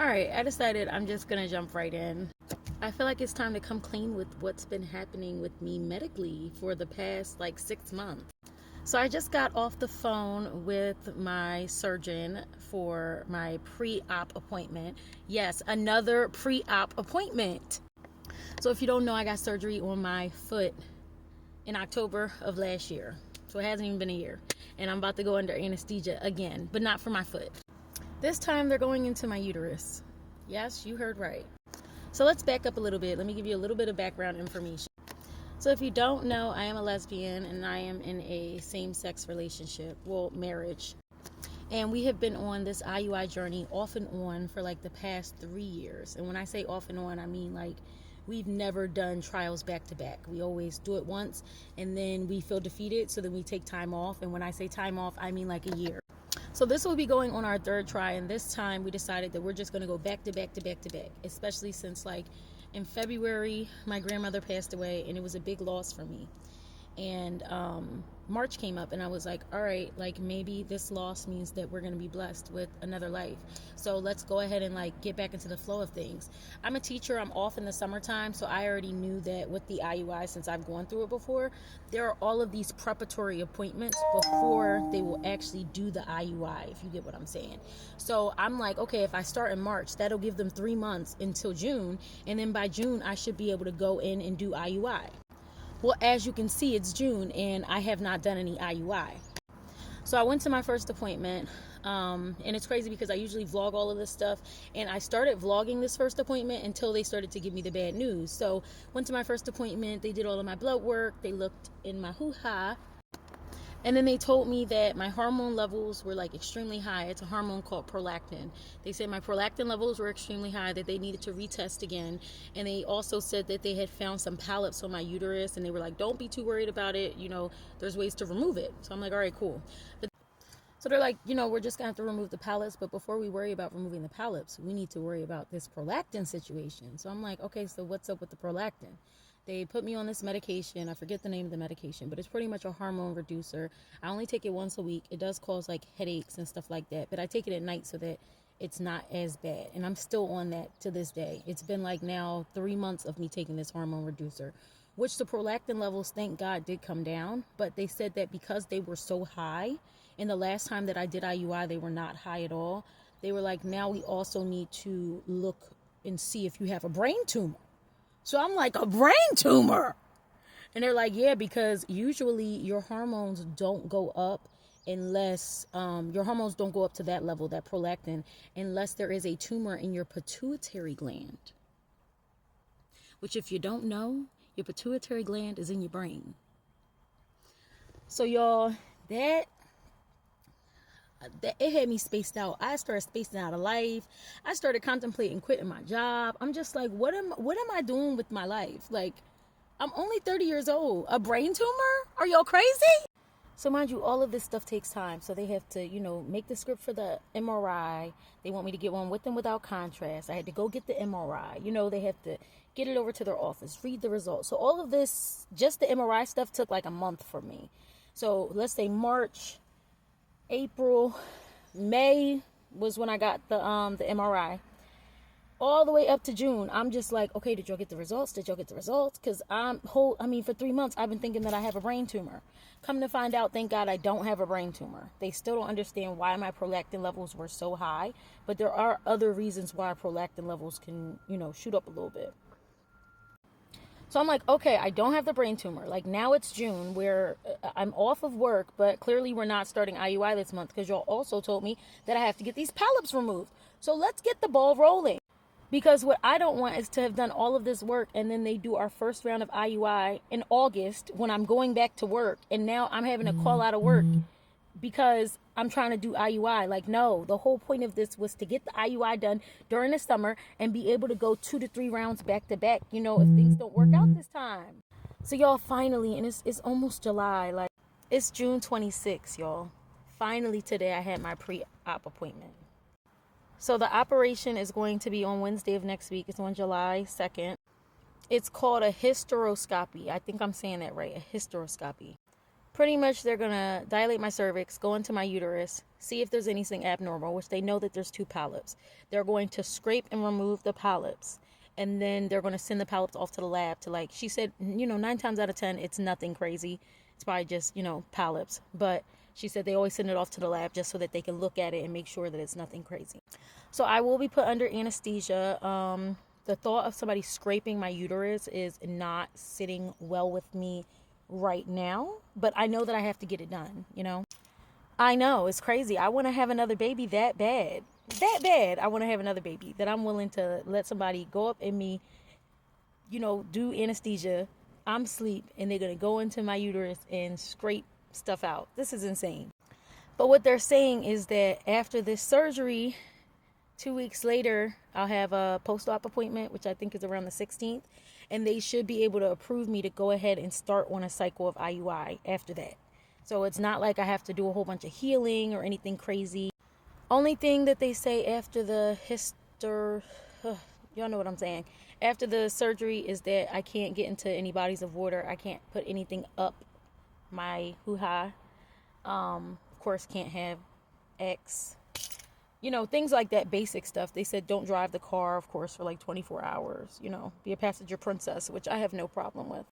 Alright, I decided I'm just gonna jump right in. I feel like it's time to come clean with what's been happening with me medically for the past like 6 months. So I just got off the phone with my surgeon for my pre-op appointment. Yes, another pre-op appointment. So if you don't know, I got surgery on my foot in October of last year. So it hasn't even been a year. And I'm about to go under anesthesia again, but not for my foot. This time they're going into my uterus. Yes, you heard right. So let's back up a little bit. Let me give you a little bit of background information. So if you don't know, I am a lesbian and I am in a same-sex relationship, well, marriage. And we have been on this IUI journey off and on for like the past 3 years. And when I say off and on, I mean like we've never done trials back to back. We always do it once and then we feel defeated, so then we take time off. And when I say time off, I mean like a year. So this will be going on our third try, and this time we decided that we're just going to go back to back to back to back, especially since like in February my grandmother passed away and it was a big loss for me. And March came up and I was like, all right, like maybe this loss means that we're going to be blessed with another life. So let's go ahead and like get back into the flow of things. I'm a teacher. I'm off in the summertime. So I already knew that with the IUI, since I've gone through it before, there are all of these preparatory appointments before they will actually do the IUI, if you get what I'm saying. So I'm like, okay, if I start in March, that'll give them 3 months until June. And then by June, I should be able to go in and do IUI. Well, as you can see, it's June and I have not done any IUI. So I went to my first appointment, and it's crazy because I usually vlog all of this stuff, and I started vlogging this first appointment until they started to give me the bad news. So went to my first appointment, they did all of my blood work, they looked in my hoo-ha, and then they told me that my hormone levels were like extremely high. It's a hormone called prolactin. They said my prolactin levels were extremely high, that they needed to retest again. And they also said that they had found some polyps on my uterus, and they were like, don't be too worried about it. You know, there's ways to remove it. So I'm like, all right, cool. So they're like, you know, we're just going to have to remove the polyps. But before we worry about removing the polyps, we need to worry about this prolactin situation. So I'm like, okay, so what's up with the prolactin? They put me on this medication. I forget the name of the medication, but it's pretty much a hormone reducer. I only take it once a week. It does cause like headaches and stuff like that, but I take it at night so that it's not as bad. And I'm still on that to this day. It's been like now 3 months of me taking this hormone reducer, which the prolactin levels, thank God, did come down. But they said that because they were so high, and the last time that I did IUI, they were not high at all. They were like, now we also need to look and see if you have a brain tumor. So I'm like, a brain tumor? And they're like, yeah, because usually your hormones don't go up unless, your hormones don't go up to that level, that prolactin, unless there is a tumor in your pituitary gland. Which, if you don't know, your pituitary gland is in your brain. So y'all, that it had me spaced out. I started spacing out of life. I started contemplating quitting my job. I'm just like, what am I doing with my life? Like, I'm only 30 years old. A brain tumor? Are y'all crazy? So mind you, all of this stuff takes time. So they have to, you know, make the script for the MRI. They want me to get one with and without contrast. I had to go get the MRI. You know, they have to get it over to their office, read the results. So all of this, just the MRI stuff, took like a month for me. So let's say March, April, May was when I got the MRI. All the way up to June, I'm just like, okay, did y'all get the results? Did y'all get the results? Because for 3 months, I've been thinking that I have a brain tumor. Come to find out, thank God I don't have a brain tumor. They still don't understand why my prolactin levels were so high, but there are other reasons why prolactin levels can, you know, shoot up a little bit. So I'm like, okay, I don't have the brain tumor. Like, now it's June where I'm off of work, but clearly we're not starting IUI this month because y'all also told me that I have to get these polyps removed. So let's get the ball rolling. Because what I don't want is to have done all of this work and then they do our first round of IUI in August when I'm going back to work. And now I'm having to call out of work because I'm trying to do IUI. Like, no, the whole point of this was to get the IUI done during the summer and be able to go 2 to 3 rounds back to back, you know, if things don't work out this time. So y'all, finally, and it's almost July, like it's June 26th, y'all. Finally today I had my pre-op appointment. So the operation is going to be on Wednesday of next week. It's on July 2nd. It's called a hysteroscopy. I think I'm saying that right, a hysteroscopy. Pretty much they're going to dilate my cervix, go into my uterus, see if there's anything abnormal, which they know that there's 2 polyps. They're going to scrape and remove the polyps. And then they're going to send the polyps off to the lab to, like, she said, 9 times out of 10, it's nothing crazy. It's probably just, polyps. But she said they always send it off to the lab just so that they can look at it and make sure that it's nothing crazy. So I will be put under anesthesia. The thought of somebody scraping my uterus is not sitting well with me right now, but I know that I have to get it done, I know, it's crazy. I want to have another baby that bad. That bad. I want to have another baby that I'm willing to let somebody go up in me, do anesthesia. I'm asleep and they're going to go into my uterus and scrape stuff out. This is insane. But what they're saying is that after this surgery, 2 weeks later, I'll have a post-op appointment, which I think is around the 16th. And they should be able to approve me to go ahead and start on a cycle of IUI after that. So it's not like I have to do a whole bunch of healing or anything crazy. Only thing that they say after the y'all know what I'm saying. After the surgery is that I can't get into any bodies of water. I can't put anything up my hoo-ha. Of course, can't have X. Things like that, basic stuff. They said don't drive the car, of course, for like 24 hours, be a passenger princess, which I have no problem with.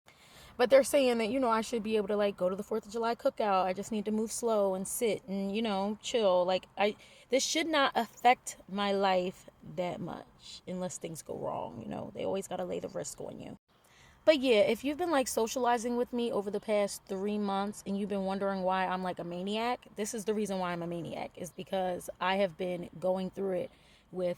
But they're saying that, I should be able to, like, go to the 4th of July cookout. I just need to move slow and sit and, chill. Like, this should not affect my life that much unless things go wrong. They always got to lay the risk on you. But yeah, if you've been like socializing with me over the past 3 months and you've been wondering why I'm like a maniac, this is the reason why I'm a maniac, is because I have been going through it with,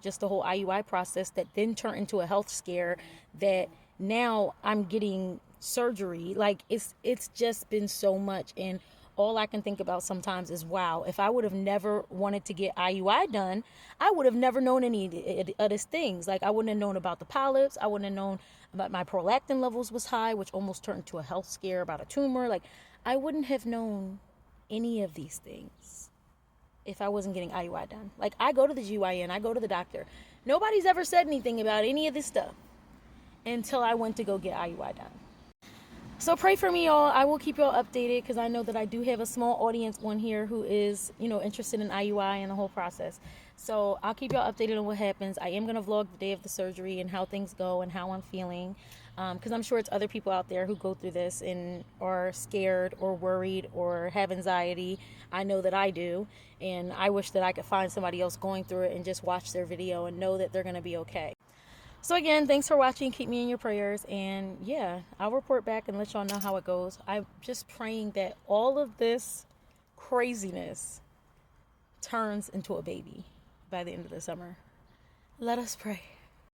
just the whole IUI process that then turned into a health scare that now I'm getting surgery. Like it's just been so much. And all I can think about sometimes is, wow, if I would have never wanted to get IUI done, I would have never known any of these things. Like I wouldn't have known about the polyps. I wouldn't have known about my prolactin levels was high, which almost turned into a health scare about a tumor. Like I wouldn't have known any of these things if I wasn't getting IUI done. Like I go to the GYN, I go to the doctor. Nobody's ever said anything about any of this stuff until I went to go get IUI done. So pray for me, y'all. I will keep y'all updated because I know that I do have a small audience on here who is, interested in IUI and the whole process. So I'll keep y'all updated on what happens. I am going to vlog the day of the surgery and how things go and how I'm feeling. Because I'm sure it's other people out there who go through this and are scared or worried or have anxiety. I know that I do. And I wish that I could find somebody else going through it and just watch their video and know that they're going to be okay. So again, thanks for watching. Keep me in your prayers. And yeah, I'll report back and let y'all know how it goes. I'm just praying that all of this craziness turns into a baby by the end of the summer. Let us pray.